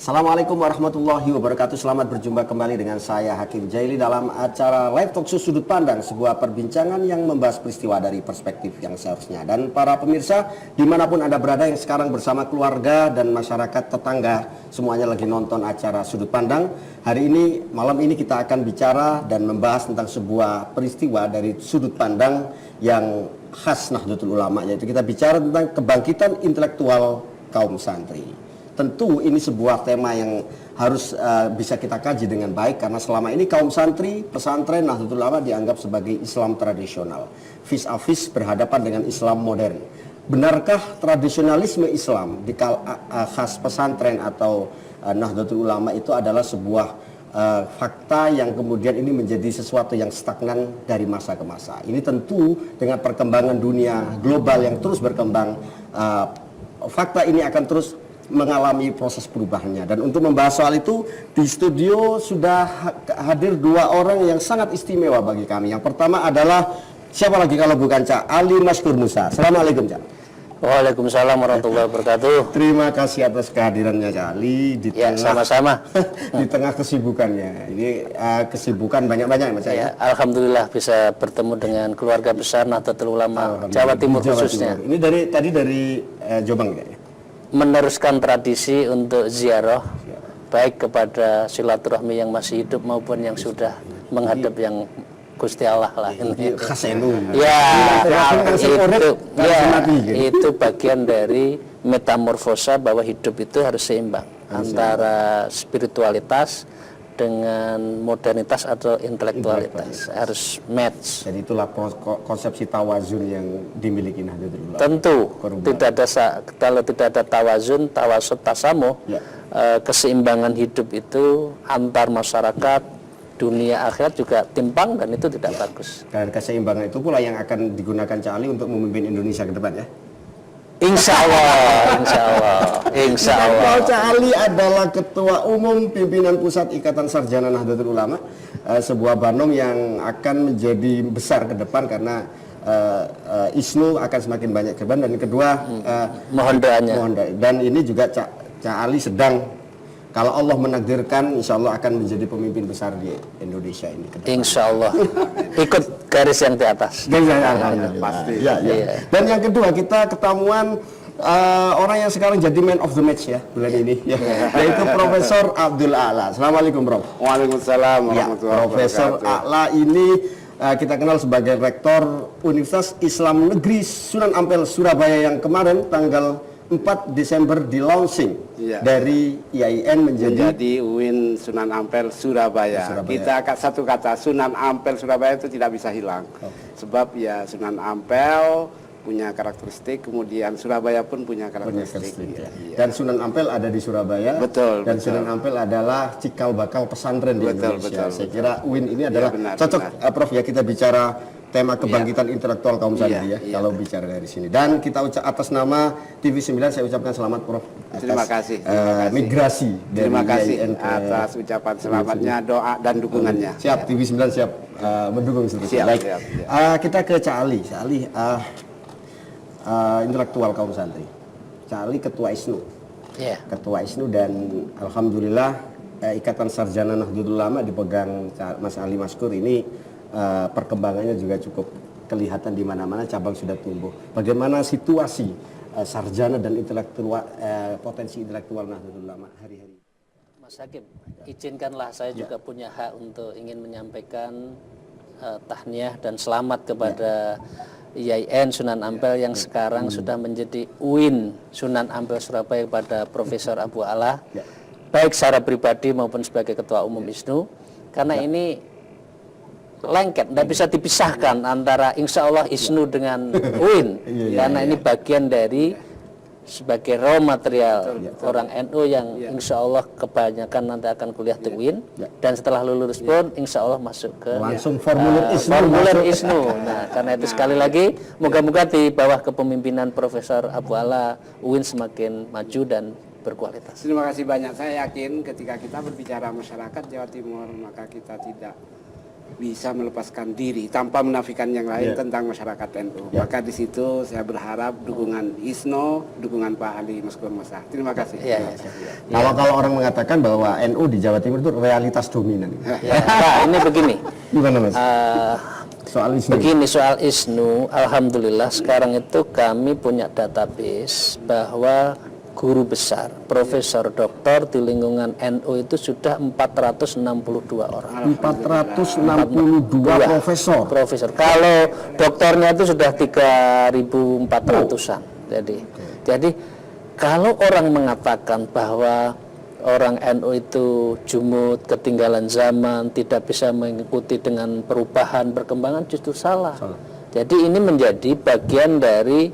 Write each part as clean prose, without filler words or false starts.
Assalamualaikum warahmatullahi wabarakatuh. Selamat berjumpa kembali dengan saya Hakim Jaili dalam acara Live Talkshow Sudut Pandang, sebuah perbincangan yang membahas peristiwa dari perspektif yang seharusnya. Dan para pemirsa dimanapun Anda berada yang sekarang bersama keluarga dan masyarakat tetangga, semuanya lagi nonton acara Sudut Pandang. Hari ini, malam ini kita akan bicara dan membahas tentang sebuah peristiwa dari sudut pandang yang khas Nahdlatul Ulama, yaitu kita bicara tentang kebangkitan intelektual kaum santri. Tentu ini sebuah tema yang harus bisa kita kaji dengan baik, karena selama ini kaum santri pesantren Nahdlatul Ulama dianggap sebagai Islam tradisional, vis-a-vis berhadapan dengan Islam modern. Benarkah tradisionalisme Islam di khas pesantren atau Nahdlatul Ulama itu adalah sebuah fakta yang kemudian ini menjadi sesuatu yang stagnan dari masa ke masa? Ini tentu dengan perkembangan dunia global yang terus berkembang, fakta ini akan terus mengalami proses perubahannya. Dan untuk membahas soal itu, di studio sudah hadir dua orang yang sangat istimewa bagi kami. Yang pertama adalah, siapa lagi kalau bukan Cak Ali Maskur Musa. Assalamualaikum Cak. Waalaikumsalam warahmatullahi wabarakatuh. Terima kasih atas kehadirannya Cak Ali di tengah, sama-sama. di tengah kesibukannya. Ini kesibukan banyak-banyak Mas ya. Alhamdulillah bisa bertemu dengan keluarga besar Nahdlatul Ulama Jawa Timur khususnya. Ini tadi dari Jombang ya? Meneruskan tradisi untuk ziarah, baik kepada silaturahmi yang masih hidup maupun yang sudah menghadap yang Gusti Allah lah. Khas NU. Itu bagian dari metamorfosa bahwa hidup itu harus seimbang antara spiritualitas dengan modernitas atau intelektualitas, harus match. Jadi itulah konsepsi tawazun yang dimiliki Nahdlatul Ulama. Tentu kalau tidak ada tawazun, tawasud, tasamuh, keseimbangan hidup itu antar masyarakat, dunia akhirat juga timpang, dan itu tidak bagus. Dan keseimbangan itu pula yang akan digunakan Cak Ali untuk memimpin Indonesia ke depan ya. Insya Allah. Cak Ali adalah Ketua Umum Pimpinan Pusat Ikatan Sarjana Nahdlatul Ulama, sebuah banom yang akan menjadi besar ke depan karena ISNU akan semakin banyak ke depan. Dan kedua, mohon doanya. Dan ini juga Cak Ali sedang, kalau Allah menakdirkan, insya Allah akan menjadi pemimpin besar di Indonesia ini. Insya Allah. Ikut garis yang di atas. Pasti. Ya. Dan yang kedua, kita ketemuan orang yang sekarang jadi man of the match ya bulan ini, yaitu Profesor Abdul A'la. Assalamualaikum Prof. Waalaikumsalam warahmatullahi wabarakatuh. Profesor A'la ini kita kenal sebagai Rektor Universitas Islam Negeri Sunan Ampel Surabaya yang kemarin tanggal 4 Desember di launching dari IAIN menjadi UIN Sunan Ampel Surabaya. Kita satu kata, Sunan Ampel Surabaya itu tidak bisa hilang. Sebab ya Sunan Ampel punya karakteristik, kemudian Surabaya pun punya karakteristik. Dan Sunan Ampel ada di Surabaya. Betul. Dan Sunan Ampel adalah cikal bakal pesantren di Indonesia. Saya kira UIN ini adalah cocok, Prof, ya kita bicara tema kebangkitan intelektual kaum santri kalau bicara dari sini. Dan kita atas nama TV9 saya ucapkan selamat Prof. Terima kasih. Migrasi dari terima kasih IAIN atas ucapan selamatnya, doa dan dukungannya. Siap, TV9 siap mendukung seterusnya. Baik. Kita ke Cak Ali. Cak Ali, intelektual kaum santri. Cak Ali ketua ISNU. Ketua ISNU, dan alhamdulillah Ikatan Sarjana Nahdlatul Ulama dipegang Mas Ali Maskur ini. Perkembangannya juga cukup kelihatan di mana-mana, cabang sudah tumbuh. Bagaimana situasi sarjana dan intelektual, potensi intelektual Nahdlatul Ulama hari-hari? Mas Hakim, izinkanlah saya juga punya hak untuk ingin menyampaikan tahniah dan selamat kepada IAIN Sunan Ampel yang sekarang sudah menjadi UIN Sunan Ampel Surabaya kepada Profesor Abu A'la, baik secara pribadi maupun sebagai Ketua Umum ISNU, karena ini lengket, tidak bisa dipisahkan antara insya Allah ISNU dengan UIN, karena ini bagian dari sebagai raw material orang NU yang insya Allah kebanyakan nanti akan kuliah di UIN, dan setelah lulus pun insya Allah masuk ke langsung formulir ISNU. Nah, karena itu sekali lagi moga-moga di bawah kepemimpinan Profesor Abu A'la UIN semakin maju dan berkualitas. Terima kasih banyak. Saya yakin ketika kita berbicara masyarakat Jawa Timur, maka kita tidak bisa melepaskan diri tanpa menafikan yang lain tentang masyarakat NU. Maka di situ saya berharap dukungan ISNO, dukungan Pak Ali Maskur Mosa. Terima kasih. Kalau orang mengatakan bahwa NU di Jawa Timur itu realitas dominan. Pak, ini begini. Gimana Mas? Soal ISNO. Begini soal ISNU, alhamdulillah sekarang itu kami punya database bahwa guru besar, profesor, doktor di lingkungan NU itu sudah 462 orang. 462 profesor. Kalau doktornya itu sudah 3.400-an. Jadi kalau orang mengatakan bahwa orang NU itu jumud, ketinggalan zaman, tidak bisa mengikuti dengan perubahan, perkembangan, justru salah. Jadi ini menjadi bagian dari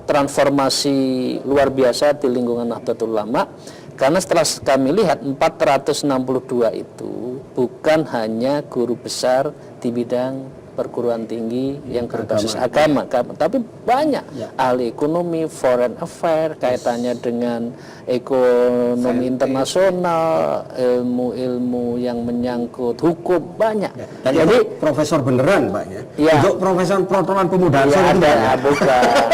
transformasi luar biasa di lingkungan Nahdlatul Ulama, karena setelah kami lihat 462 itu bukan hanya guru besar di bidang perguruan tinggi yang berbasis agama, tapi banyak ahli ekonomi, foreign affair, kaitannya dengan ekonomi internasional, ilmu-ilmu yang menyangkut hukum, banyak. Jadi profesor beneran Pak ya? Untuk profesor Persatuan Pemuda Ansor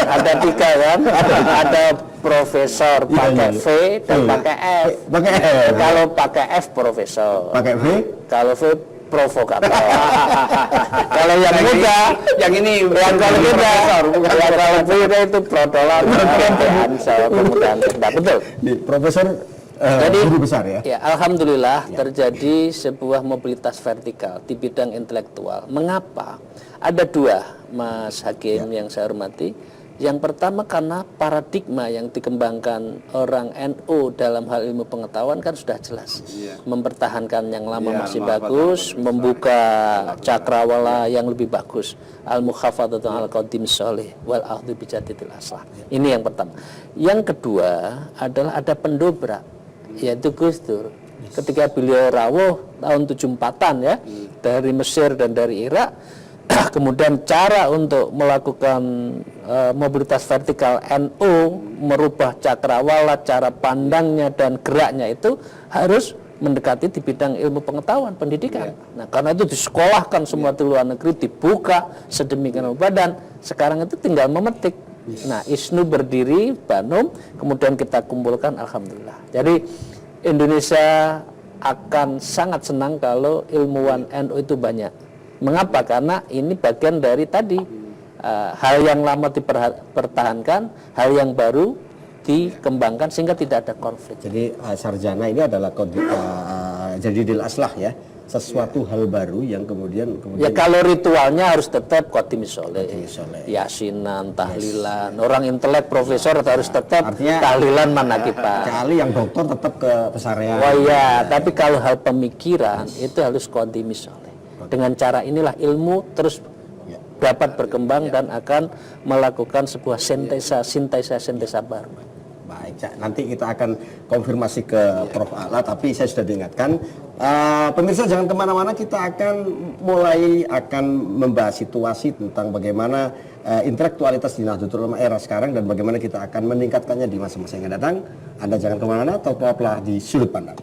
ada 3 kan? Ada profesor pakai V dan pakai F. Kalau pakai F profesor. Pakai V? Kalau V provokator. Kalau yang muda, yang ini yang kalau muda, kalau muda itu protolan, kemudian betul. Profesor jadi guru besar ya. Ya, alhamdulillah terjadi sebuah mobilitas vertikal di bidang intelektual. Mengapa? Ada 2, Mas Hakim yang saya hormati. Yang pertama karena paradigma yang dikembangkan orang NU dalam hal ilmu pengetahuan kan sudah jelas. Mempertahankan yang lama masih bagus, membuka cakrawala yang lebih bagus. Al-mukhafadatu al-qadim sholih wal akhdhu bijadidil aslah. Ini yang pertama. Yang kedua adalah ada pendobrak, yaitu Gus Dur. Ketika beliau rawuh tahun 74-an ya, dari Mesir dan dari Irak, kemudian cara untuk melakukan mobilitas vertikal NU, merubah cakrawala, cara pandangnya dan geraknya itu harus mendekati di bidang ilmu pengetahuan, pendidikan. Nah, karena itu disekolahkan semua di luar negeri, dibuka sedemikian rupa, dan sekarang itu tinggal memetik. Nah, ISNU berdiri, Banum, kemudian kita kumpulkan, alhamdulillah. Jadi Indonesia akan sangat senang kalau ilmuwan NU itu banyak. Mengapa? Karena ini bagian dari tadi hal yang lama dipertahankan, hal yang baru dikembangkan sehingga tidak ada konflik. Jadi sarjana ini adalah jadidil aslah ya, sesuatu hal baru yang kemudian ya, kalau ritualnya harus tetap qatimis sholih, yasinan, tahlilan. Orang intelek profesor harus tetap tahlilan manakiban. Kali yang doktor tetap ke pesarian. Oh iya, tapi kalau hal pemikiran itu harus qatimis sholih. Dengan cara inilah ilmu terus dapat berkembang dan akan melakukan sebuah sintesa baru. Baik, nanti kita akan konfirmasi ke Prof. Ala, tapi saya sudah diingatkan. Pemirsa jangan kemana-mana, kita akan membahas situasi tentang bagaimana intelektualitas di Nahdlatul Ulama era sekarang dan bagaimana kita akan meningkatkannya di masa-masa yang akan datang. Anda jangan kemana-mana, tetaplah di Sudut Pandang.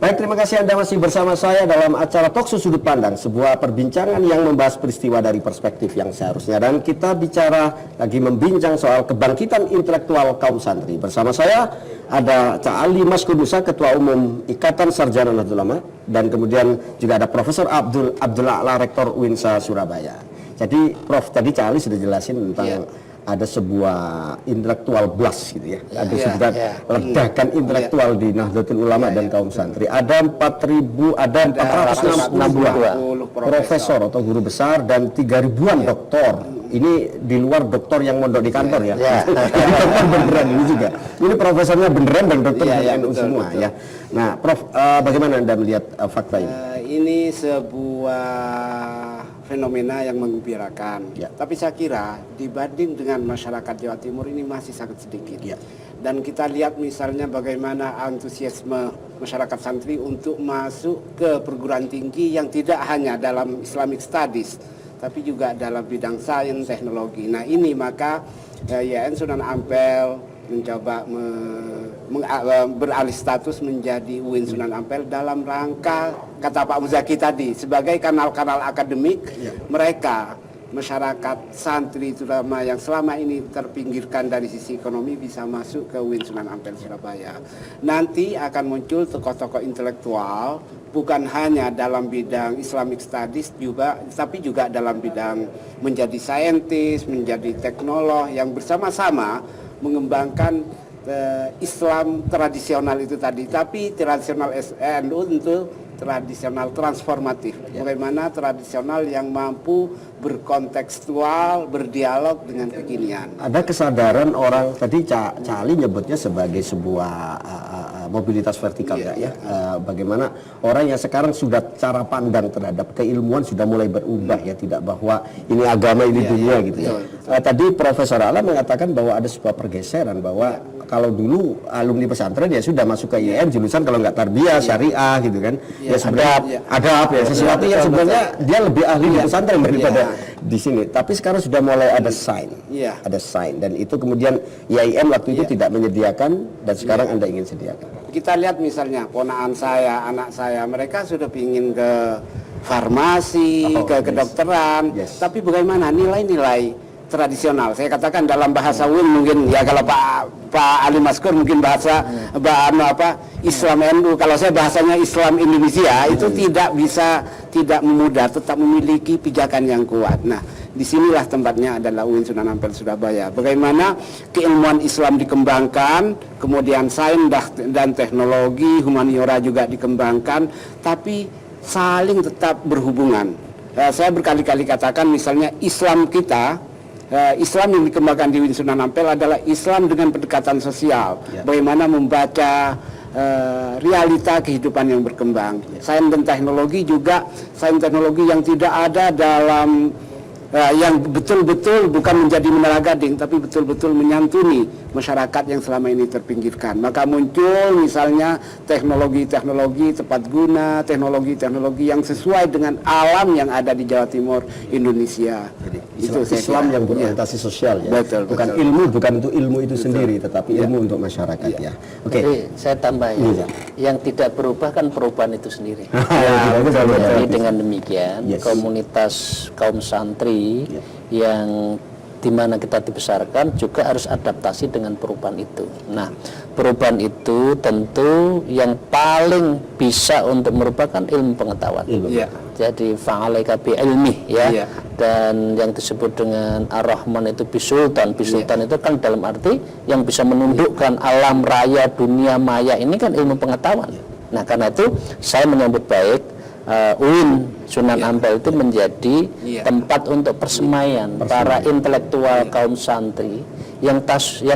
Baik, terima kasih Anda masih bersama saya dalam acara Talkshow Sudut Pandang, sebuah perbincangan yang membahas peristiwa dari perspektif yang seharusnya. Dan kita bicara lagi membincang soal kebangkitan intelektual kaum santri. Bersama saya ada Cak Ali Maskur Mosa, Ketua Umum Ikatan Sarjana Nahdlatul Ulama, dan kemudian juga ada Profesor Abdul A'la, Rektor UINSA Surabaya. Jadi Prof, tadi Cak Ali sudah jelasin tentang ada sebuah intelektual blast gitu ya. Ada sebuah ledakan intelektual di Nahdlatul Ulama dan kaum santri. Ada 462 profesor atau guru besar dan 3.000-an doktor. Ini di luar doktor yang mondok di kantor ya. Dokter beneran ini juga. Ini profesornya beneran dan dokter NU semua ya. Nah, Prof, bagaimana Anda melihat fakta ini? Ini sebuah fenomena yang menggembirakan. Ya. Tapi saya kira dibanding dengan masyarakat Jawa Timur ini masih sangat sedikit. Ya. Dan kita lihat misalnya bagaimana antusiasme masyarakat santri untuk masuk ke perguruan tinggi yang tidak hanya dalam Islamic Studies, tapi juga dalam bidang sains, teknologi. Nah ini maka YN Sunan Ampel mencoba beralih status menjadi UIN Sunan Ampel dalam rangka kata Pak Muzaki tadi sebagai kanal-kanal akademik mereka masyarakat santri terutama yang selama ini terpinggirkan dari sisi ekonomi bisa masuk ke UIN Sunan Ampel Surabaya. Nanti akan muncul tokoh-tokoh intelektual bukan hanya dalam bidang Islamic Studies juga, tapi juga dalam bidang menjadi saintis, menjadi teknolog yang bersama-sama mengembangkan Islam tradisional itu tadi, tapi tradisional NU untuk tradisional transformatif. Bagaimana tradisional yang mampu berkontekstual, berdialog dengan kekinian. Ada kesadaran orang, tadi Cak Ali nyebutnya sebagai sebuah mobilitas vertikal ya. Bagaimana orang yang sekarang sudah cara pandang terhadap keilmuan sudah mulai berubah ya, tidak bahwa ini agama ini dunia gitu ya. Tadi Profesor Ala mengatakan bahwa ada sebuah pergeseran bahwa kalau dulu alumni pesantren ya sudah masuk ke IAIN jurusan kalau nggak tarbiyah syariah gitu kan. Ya sebenarnya adab ya sesuatu yang sebenarnya dia lebih ahli di pesantren daripada di sini. Tapi sekarang sudah mulai ada sign. Ada sign dan itu kemudian IAIN waktu itu tidak menyediakan dan sekarang Anda ingin sediakan. Kita lihat misalnya ponakan saya, anak saya, mereka sudah ingin ke farmasi, ke kedokteran. Tapi bagaimana nilai-nilai tradisional? Saya katakan dalam bahasa UIN mungkin ya, kalau Pak Ali Maskur mungkin bahasa Islam NU, kalau saya bahasanya Islam Indonesia itu tidak memudah, tetap memiliki pijakan yang kuat. Nah, disinilah tempatnya adalah UIN Sunan Ampel Surabaya. Bagaimana keilmuan Islam dikembangkan, kemudian sains dan teknologi, humaniora juga dikembangkan, tapi saling tetap berhubungan. Saya berkali-kali katakan misalnya Islam kita, Islam yang dikembangkan di UIN Sunan Ampel adalah Islam dengan pendekatan sosial. Bagaimana membaca realita kehidupan yang berkembang. Sains dan teknologi juga, sains teknologi yang tidak ada dalam yang betul-betul bukan menjadi menara gading, tapi betul-betul menyantuni masyarakat yang selama ini terpinggirkan. Maka muncul misalnya teknologi-teknologi tepat guna, teknologi-teknologi yang sesuai dengan alam yang ada di Jawa Timur, Indonesia. Jadi, itu Islam yang berorientasi sosial ya. Bukan ilmu, bukan untuk ilmu itu sendiri, tetapi ilmu untuk masyarakat ya. Oke. Jadi saya tambah yang tidak berubah kan perubahan itu sendiri. Jadi dengan demikian komunitas kaum santri yang dimana kita dibesarkan juga harus adaptasi dengan perubahan itu. Nah, perubahan itu tentu yang paling bisa untuk merupakan ilmu pengetahuan. Jadi fa'alaika bi ilmi ya. Dan yang disebut dengan Ar-Rahman itu bisultan. Bisultan itu kan dalam arti yang bisa menundukkan alam raya dunia maya, ini kan ilmu pengetahuan. Nah, karena itu saya menyambut baik UIN Sunan Ampel itu menjadi tempat untuk persemaian para intelektual kaum santri yang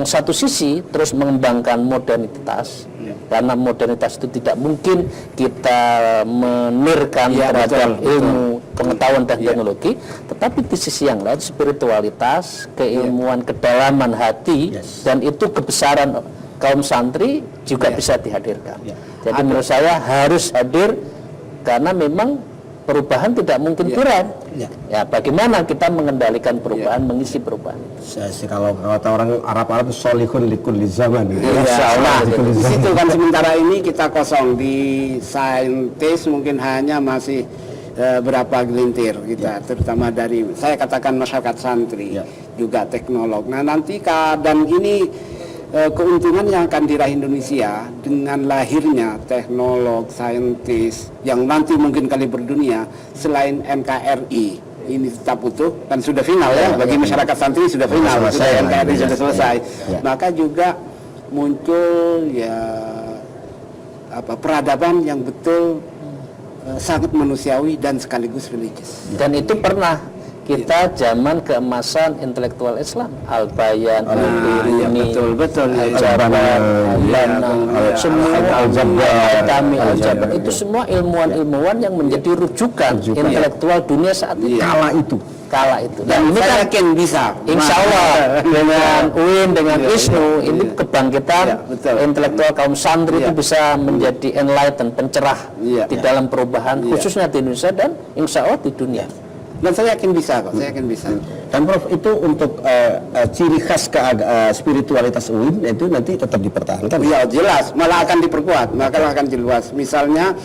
satu sisi terus mengembangkan modernitas, karena modernitas itu tidak mungkin kita menirkan terhadap ilmu pengetahuan dan teknologi, tetapi di sisi yang lain spiritualitas, keilmuan, kedalaman hati, dan itu kebesaran kaum santri juga bisa dihadirkan. Jadi menurut saya harus hadir, karena memang perubahan tidak mungkin kurang. Ya, bagaimana kita mengendalikan perubahan, mengisi perubahan. Kalau kata orang Arab solihun likulli zaman. Di situ kan sementara ini kita kosong di saintis, mungkin hanya masih berapa gelintir kita, terutama dari saya katakan masyarakat santri, juga teknolog. Nah, nanti keadaan ini keuntungan yang akan diraih Indonesia dengan lahirnya teknolog, saintis yang nanti mungkin kali berdunia selain NKRI ini tetap utuh dan sudah final bagi masyarakat santri sudah final, sudah NKRI sudah selesai. Maka juga muncul peradaban yang betul sangat manusiawi dan sekaligus religius. Dan itu pernah Kita zaman keemasan intelektual Islam, Al-Bayan, Al-Biruni, betul. Al-Jabar, semua Al-Jabar, itu semua ilmuwan-ilmuwan yang menjadi rujukan intelektual dunia saat itu. Kala itu. Dan ini saya yakin bisa. Insya Allah dengan UIN, dengan ISNU, ini kebangkitan intelektual kaum santri itu bisa menjadi enlightened, pencerah di dalam perubahan, khususnya di Indonesia dan insya Allah di dunia. Dan saya yakin bisa kok, saya yakin bisa. Dan Prof, itu untuk ciri khas spiritualitas UIN itu nanti tetap dipertahankan? Ya jelas, malah akan diperkuat, malah akan diluas. Misalnya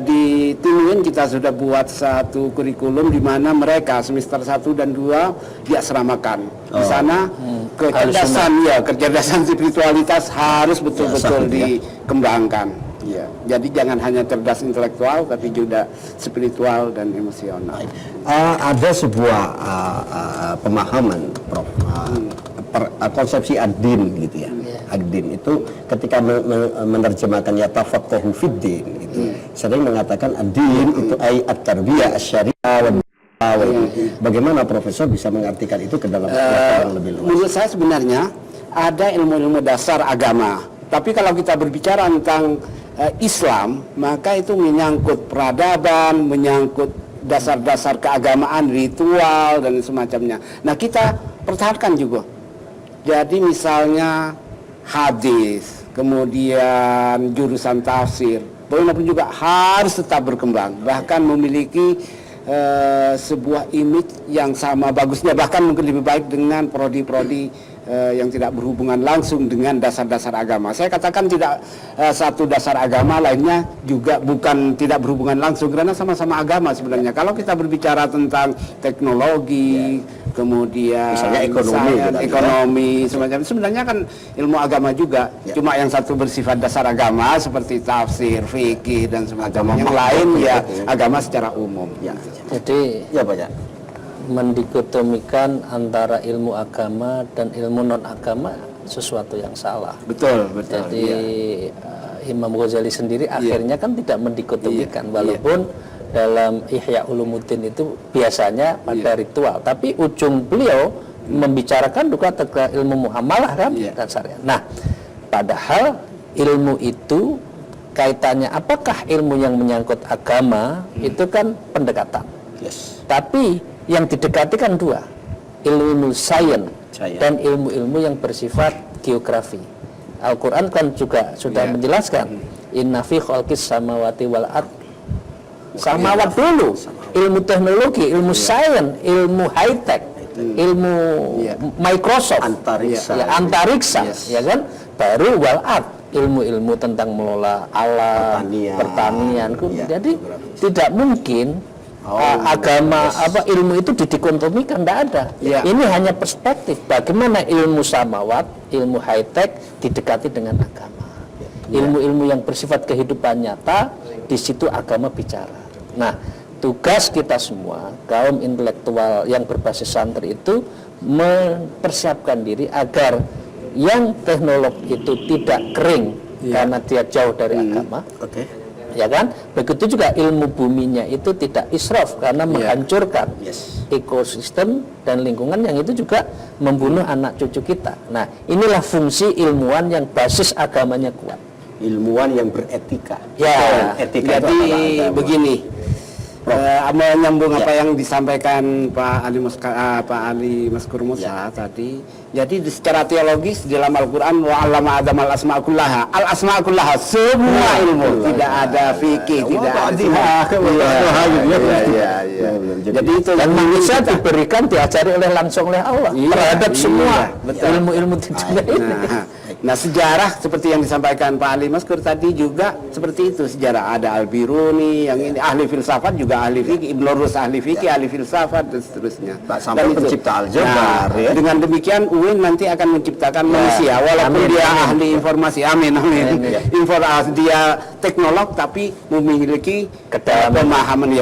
di tim UIN kita sudah buat satu kurikulum di mana mereka semester 1 dan 2 diasramakan. Di sana kecerdasan spiritualitas harus betul-betul dikembangkan. Ya, jadi jangan hanya cerdas intelektual, tapi juga spiritual dan emosional. Ada sebuah pemahaman, Prof, konsepsi ad-din gitu ya. Ad-din itu ketika menerjemahkannya tafaqquhu fid-din gitu. Sering mengatakan ad-din itu at-tarbiyah asy-syariah. Bagaimana Profesor bisa mengartikan itu ke dalam yang lebih luas? Menurut saya sebenarnya ada ilmu-ilmu dasar agama. Tapi kalau kita berbicara tentang Islam, maka itu menyangkut peradaban, menyangkut dasar-dasar keagamaan, ritual dan semacamnya. Nah, kita pertahankan juga. Jadi misalnya hadis, kemudian jurusan tafsir, bagaimanapun juga harus tetap berkembang, bahkan memiliki sebuah image yang sama bagusnya, bahkan mungkin lebih baik dengan prodi-prodi yang tidak berhubungan langsung dengan dasar-dasar agama. Saya katakan tidak satu dasar agama, lainnya juga bukan tidak berhubungan langsung, karena sama-sama agama sebenarnya. Kalau kita berbicara tentang teknologi, kemudian misalnya ekonomi semacam, sebenarnya kan ilmu agama juga. Cuma yang satu bersifat dasar agama seperti tafsir, fikih dan semacamnya. Yang lain ya agama secara umum. Jadi mendikotomikan antara ilmu agama dan ilmu non agama sesuatu yang salah. Betul. Jadi Imam Ghazali sendiri akhirnya kan tidak mendikotomikan, walaupun dalam Ihya Ulumuddin itu biasanya pada ritual, tapi ujung beliau membicarakan juga tentang ilmu muamalah kan dan syariat. Nah, padahal ilmu itu kaitannya apakah ilmu yang menyangkut agama itu kan pendekatan. Tapi yang didekati kan dua, ilmu sains dan ilmu-ilmu yang bersifat geografi. Al-Quran kan juga sudah menjelaskan inna fi khalqis samawati wal ard. Samawat dulu, ilmu teknologi, ilmu sains, ilmu high tech, ilmu Microsoft, antariksa, ya kan, baru wal ard, ilmu-ilmu tentang mengelola alam, pertanian. Jadi tidak mungkin agama ilmu itu didikotomikan, tidak ada. Ini hanya perspektif bagaimana ilmu samawat, ilmu high tech didekati dengan agama. Ilmu-ilmu yang bersifat kehidupan nyata, di situ agama bicara. Nah, tugas kita semua kaum intelektual yang berbasis santri itu mempersiapkan diri agar yang teknolog itu tidak kering karena dia jauh dari agama. Ya kan? Begitu juga ilmu buminya itu tidak israf karena menghancurkan ekosistem dan lingkungan yang itu juga membunuh anak cucu kita. Nah, inilah fungsi ilmuwan yang basis agamanya kuat. Ilmuwan yang beretika. Etika. Jadi begini, menyambung apa yang disampaikan Pak Ali Maskur Musa tadi. Jadi secara teologis di dalam Al-Quran wa 'allama Adam al-asma' kullaha. Al-asma' kullaha, semua ilmu, tidak ada fikih, tidak ada Jadi itu dan manusia diberikan, diajari langsung oleh Allah terhadap semua ilmu-ilmu di dunia ini. Nah, sejarah seperti yang disampaikan Pak Ali Maskur tadi juga seperti itu. Sejarah ada Al-Biruni, yang ini ahli filsafat juga ahli fikih, Ibnu Rus ahli fikih, ahli filsafat dan seterusnya. Sampai pencipta aljabar. Dengan demikian UIN nanti akan menciptakan manusia, walaupun dia ahli informasi, amin. Dia teknolog tapi memiliki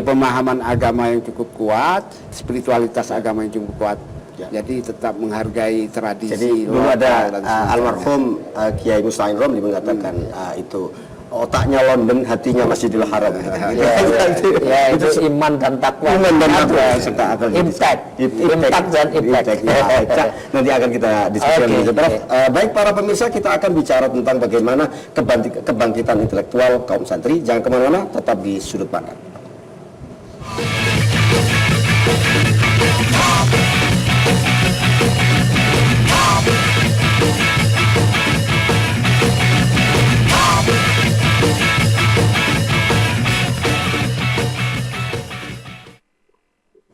pemahaman agama yang cukup kuat, spiritualitas agama yang cukup kuat. Jadi tetap menghargai tradisi. Jadi dulu ada almarhum Kiai Mustain Romli mengatakan itu otaknya London, hatinya Masjidil Haram. Ya, itu iman dan takwa. Iman dan takwa serta akal. Impact dan impact. Ya, nanti akan kita diskusikan lebih Prof. Baik para pemirsa, kita akan bicara tentang bagaimana kebangkitan intelektual kaum santri. Jangan kemana-mana, tetap di Sudut Pandang.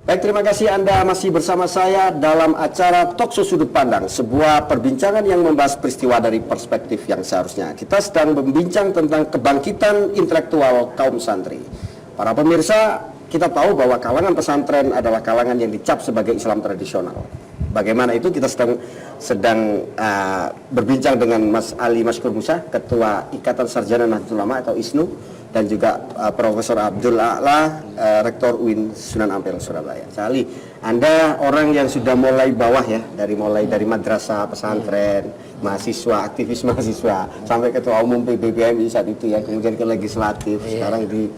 Baik, terima kasih Anda masih bersama saya dalam acara Talkshow Sudut Pandang, sebuah perbincangan yang membahas peristiwa dari perspektif yang seharusnya. Kita sedang membincang tentang kebangkitan intelektual kaum santri. Para pemirsa, kita tahu bahwa kalangan pesantren adalah kalangan yang dicap sebagai Islam tradisional. Bagaimana itu kita sedang berbincang dengan Mas Ali Maskur Musa, Ketua Ikatan Sarjana Nahdlatul Ulama atau ISNU, dan juga Profesor Abdul A'la, Rektor UIN Sunan Ampel Surabaya. Ali, Anda orang yang sudah mulai bawah ya, mulai dari madrasah, pesantren, mahasiswa, aktivis mahasiswa, sampai Ketua Umum PBBMI saat itu ya, kemudian ke legislatif, sekarang di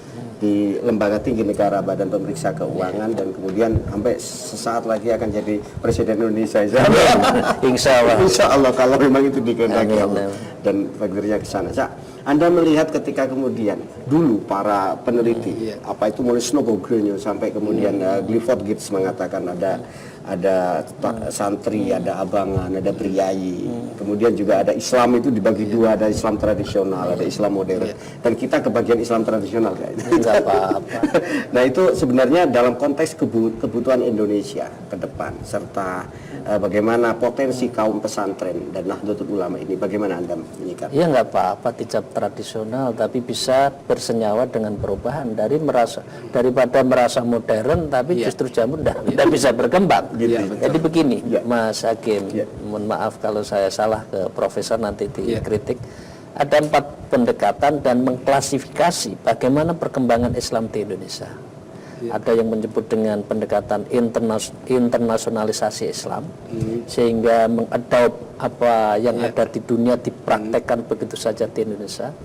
Lembaga Tinggi Negara, Badan Pemeriksa Keuangan, dan kemudian sampai sesaat lagi akan jadi Presiden Indonesia. Insya Allah kalau memang itu dikehendaki Allah dan takdirnya ke sana. Anda melihat ketika kemudian dulu para peneliti apa itu mulai Snogogrenyo sampai kemudian Clifford Geertz mengatakan ada santri, ada abangan, ada priayi, kemudian juga ada Islam itu dibagi dua, ada Islam tradisional, ada Islam modern, dan kita kebagian Islam tradisional kan? Enggak apa-apa. Nah itu sebenarnya dalam konteks kebutuhan Indonesia ke depan, serta bagaimana potensi kaum pesantren dan Nahdlatul Ulama ini, bagaimana Anda menyikapi? Ya nggak apa-apa dijab tradisional, tapi bisa bersenyawa dengan perubahan daripada merasa modern, tapi justru jamu tidak bisa berkembang. Jadi begini, Mas Hakim, mohon maaf kalau saya salah ke Profesor nanti dikritik. Ada 4 pendekatan dan mengklasifikasi bagaimana perkembangan Islam di Indonesia. Ada yang menyebut dengan pendekatan internasionalisasi Islam, sehingga mengadop apa yang ada di dunia dipraktekkan begitu saja di Indonesia.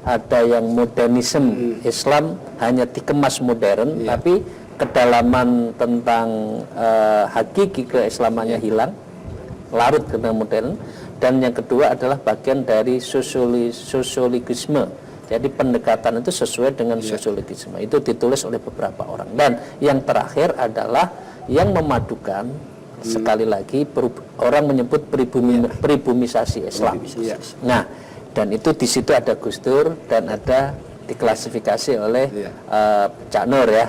Ada yang modernisme Islam, hanya dikemas modern, tapi kedalaman tentang hakiki keislamannya hilang, larut ke modern. Dan yang kedua adalah bagian dari sosiologisme. Jadi pendekatan itu sesuai dengan sosiologisme. Itu ditulis oleh beberapa orang. Dan yang terakhir adalah yang memadukan, sekali lagi orang menyebut pribumisasi Islam. Nah, dan itu di situ ada Gus Dur dan ada diklasifikasi oleh Cak Nur ya.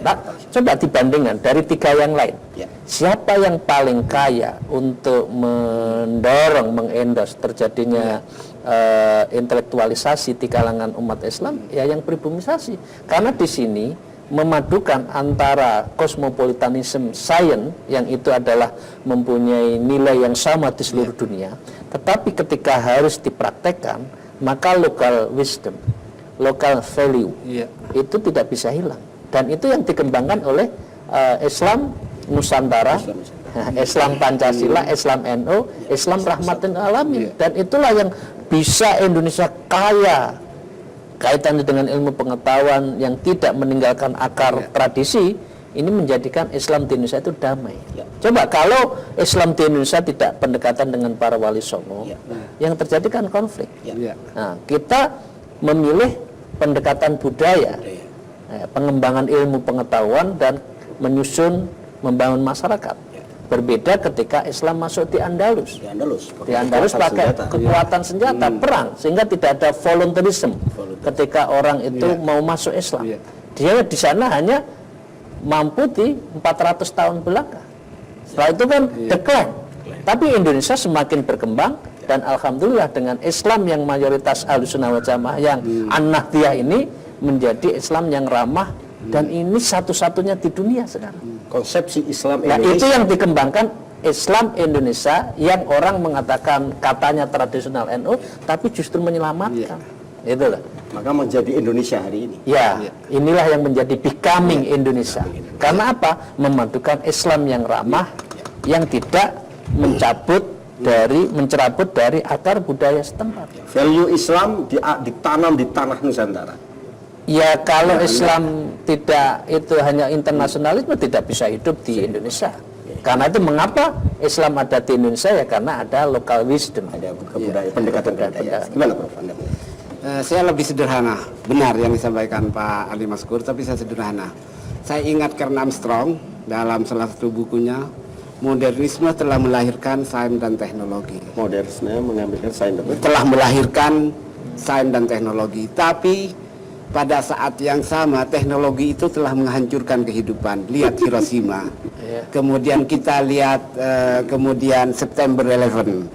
Nah, coba dibandingkan dari 3 yang lain. Siapa yang paling kaya untuk mendorong, mengendorse terjadinya intelektualisasi di kalangan umat Islam? Ya yang pribumisasi. Karena di sini memadukan antara cosmopolitanism science yang itu adalah mempunyai nilai yang sama di seluruh dunia, tetapi ketika harus dipraktekkan, maka local wisdom, local value itu tidak bisa hilang, dan itu yang dikembangkan oleh Islam Nusantara, Islam Pancasila, Islam NU, Islam Rahmatan Alamin, dan itulah yang bisa Indonesia kaya kaitannya dengan ilmu pengetahuan yang tidak meninggalkan akar tradisi. Ini menjadikan Islam di Indonesia itu damai. Coba kalau Islam di Indonesia tidak pendekatan dengan para wali songo, yang terjadi kan konflik. Nah, kita memilih pendekatan budaya, pengembangan ilmu pengetahuan dan menyusun, membangun masyarakat. Berbeda ketika Islam masuk di Andalus. Di Andalus pakai kekuatan senjata, perang, sehingga tidak ada volunteerism. Ketika orang itu mau masuk Islam, dia di sana hanya mampu di 400 tahun belakang. Setelah itu kan decline. Tapi Indonesia semakin berkembang, dan alhamdulillah dengan Islam yang mayoritas Ahlussunnah wal Jamaah yang An-Nahdliyah ini menjadi Islam yang ramah, dan ini satu-satunya di dunia sekarang. Konsepsi Islam Indonesia. Nah, itu yang dikembangkan Islam Indonesia, yang orang mengatakan katanya tradisional NU, tapi justru menyelamatkan. Itulah. Maka menjadi Indonesia hari ini. Ya, inilah yang menjadi becoming Indonesia. Karena apa? Memadukan Islam yang ramah, yang tidak mencabut dari mencerabut dari akar budaya setempat. Value Islam ditanam di tanah Nusantara. Ya kalau Islam tidak itu hanya internasionalisme tidak bisa hidup di Indonesia. Karena itu mengapa Islam ada di Indonesia ya karena ada local wisdom. Ada kebudayaan, pendekatan budaya. Gimana Prof? Anda? Saya lebih sederhana, benar yang disampaikan Pak Ali Maskur, tapi saya sederhana. Saya ingat Karl Armstrong dalam salah satu bukunya, modernisme telah melahirkan sains dan teknologi. Modernisme mengambilkan sains dan Telah melahirkan sains dan teknologi, tapi pada saat yang sama teknologi itu telah menghancurkan kehidupan. Lihat Hiroshima. Kemudian kita lihat kemudian September 11.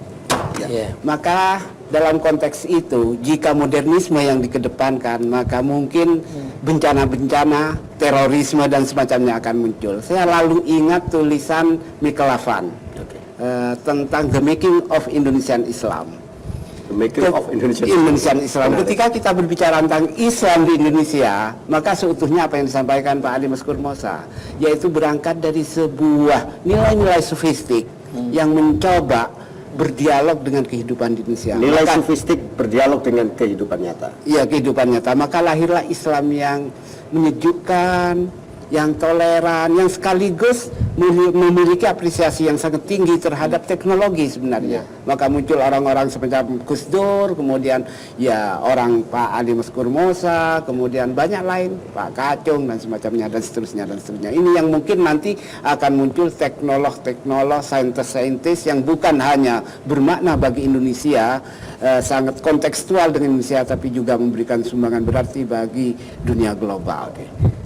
Maka dalam konteks itu, jika modernisme yang dikedepankan, maka mungkin bencana-bencana, terorisme dan semacamnya akan muncul. Saya lalu ingat tulisan Michael Lavan tentang The Making of Indonesian Islam. The Making of Indonesian Islam. Ketika kita berbicara tentang Islam di Indonesia, maka seutuhnya apa yang disampaikan Pak Ali Maskur Mosa, yaitu berangkat dari sebuah nilai-nilai sofistik yang mencoba berdialog dengan kehidupan di Indonesia. Nilai sofistik berdialog dengan kehidupan nyata. Iya, kehidupan nyata. Maka lahirlah Islam yang menyejukkan, yang toleran, yang sekaligus memiliki apresiasi yang sangat tinggi terhadap teknologi sebenarnya. Maka muncul orang-orang seperti Gus Dur, kemudian ya orang Pak Ali Maskur Mosa, kemudian banyak lain, Pak Kacung dan semacamnya dan seterusnya dan seterusnya. Ini yang mungkin nanti akan muncul teknolog-teknolog, saintis-saintis yang bukan hanya bermakna bagi Indonesia, sangat kontekstual dengan Indonesia, tapi juga memberikan sumbangan berarti bagi dunia global.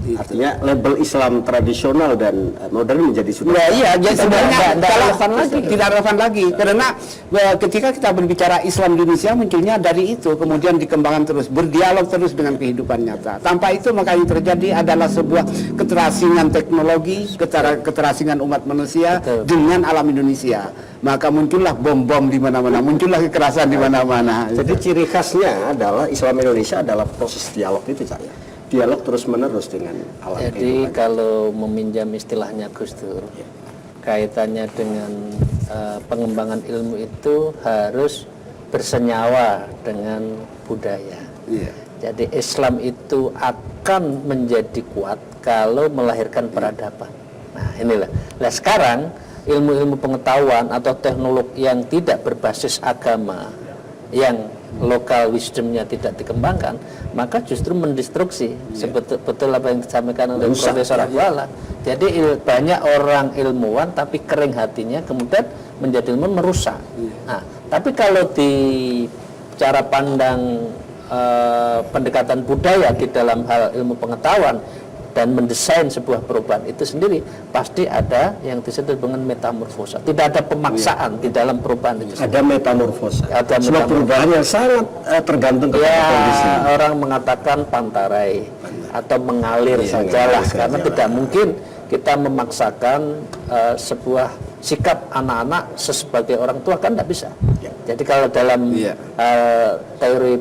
Artinya label Islam tradisional dan modern menjadi sudah. Iya, jadi sebenarnya tidak relevan lagi. Tidak relevan lagi karena ketika kita berbicara Islam di Indonesia munculnya dari itu, kemudian dikembangkan terus, berdialog terus dengan kehidupan nyata. Tanpa itu maka yang terjadi adalah sebuah keterasingan teknologi, keterasingan umat manusia dengan alam Indonesia. Maka muncullah bom-bom di mana-mana, muncullah kekerasan di mana-mana. Jadi ciri khasnya adalah Islam Indonesia adalah proses dialog itu saya. Dialog terus menerus dengan alam. Jadi kalau meminjam istilahnya Gus Dur, kaitannya dengan pengembangan ilmu itu harus bersenyawa dengan budaya. Jadi Islam itu akan menjadi kuat kalau melahirkan peradaban. Nah inilah. Nah sekarang ilmu-ilmu pengetahuan atau teknologi yang tidak berbasis agama, yang lokal wisdomnya tidak dikembangkan, maka justru mendestruksi. Betul apa yang disampaikan oleh Profesor Abdullah. Jadi banyak orang ilmuwan tapi kering hatinya, kemudian menjadi ilmuwan merusak. Nah, tapi kalau di cara pandang pendekatan budaya di dalam hal ilmu pengetahuan dan mendesain sebuah perubahan itu sendiri, pasti ada yang disebut dengan metamorfosa. Tidak ada pemaksaan di dalam perubahan itu. Ada metamorfosa. Ada sebuah perubahan yang sangat tergantung kepada kondisi. Orang mengatakan pantarai atau mengalir sajalah, karena tidak mungkin kita memaksakan sebuah sikap anak-anak sebagai orang tua, kan tidak bisa. Jadi kalau dalam teori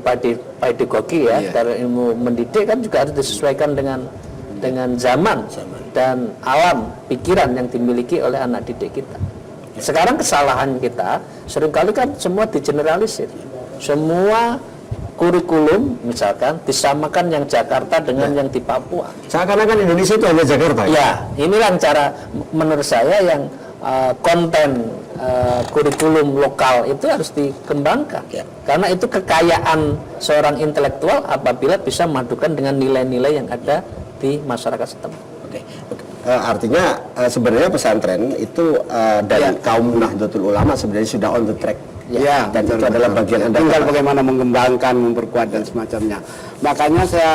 pedagogi dari ilmu mendidik kan juga harus disesuaikan dengan zaman dan alam pikiran yang dimiliki oleh anak didik kita. Sekarang kesalahan kita seringkali kan semua digeneralisir. Semua kurikulum misalkan disamakan yang Jakarta dengan yang di Papua. Seakan-akan Indonesia itu hanya Jakarta. Ya, inilah cara menurut saya yang konten kurikulum lokal itu harus dikembangkan. Karena itu kekayaan seorang intelektual apabila bisa memadukan dengan nilai-nilai yang ada di masyarakat setempat. Artinya sebenarnya pesantren itu dari kaum Nahdlatul Ulama sebenarnya sudah on the track. Dan itu adalah bagian Anda. Tinggal bagaimana mengembangkan, memperkuat dan semacamnya. Makanya saya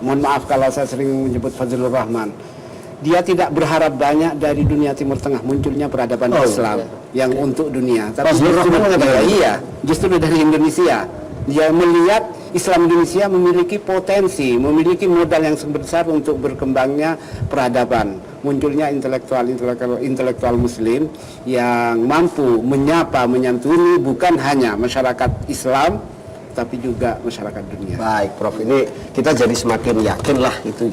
mohon maaf kalau saya sering menyebut Fazlur Rahman. Dia tidak berharap banyak dari dunia Timur Tengah munculnya peradaban Islam yang untuk dunia. Tapi justru dari Indonesia. Dia melihat Islam Indonesia memiliki potensi, memiliki modal yang sangat besar untuk berkembangnya peradaban. Munculnya intelektual Muslim yang mampu menyapa, menyantuni bukan hanya masyarakat Islam, tapi juga masyarakat dunia. Baik, Prof. Ini kita jadi semakin yakin lah itu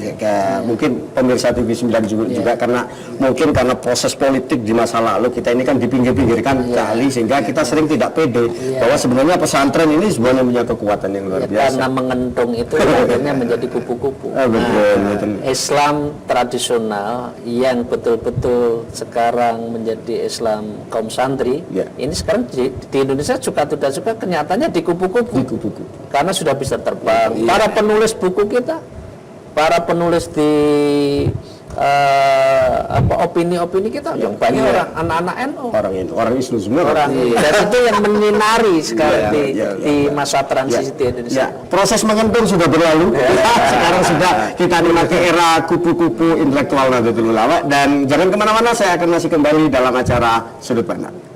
mungkin pemirsa TV9 juga karena mungkin karena proses politik di masa lalu kita ini kan dipinggir-pinggirkan kali sehingga kita sering tidak pede bahwa sebenarnya pesantren ini sebenarnya punya kekuatan yang luar biasa. Karena mengentung itu akhirnya menjadi kupu-kupu. Betul. Islam tradisional yang betul-betul sekarang menjadi Islam kaum santri, ini sekarang di Indonesia suka tidak suka kenyataannya di kupu-kupu. Karena sudah bisa terbang. Para penulis buku kita, para penulis di opini-opini kita yang banyak orang anak-anak NU, orang Islam semua dan itu yang menyinari sekali di masa transisi di Indonesia. Proses mengentung sudah berlalu. Sekarang sudah kita nikmati era kupu-kupu intelektual Nahdlatul Ulama, dan jangan kemana-mana, saya akan masih kembali dalam acara Sudut Pandang.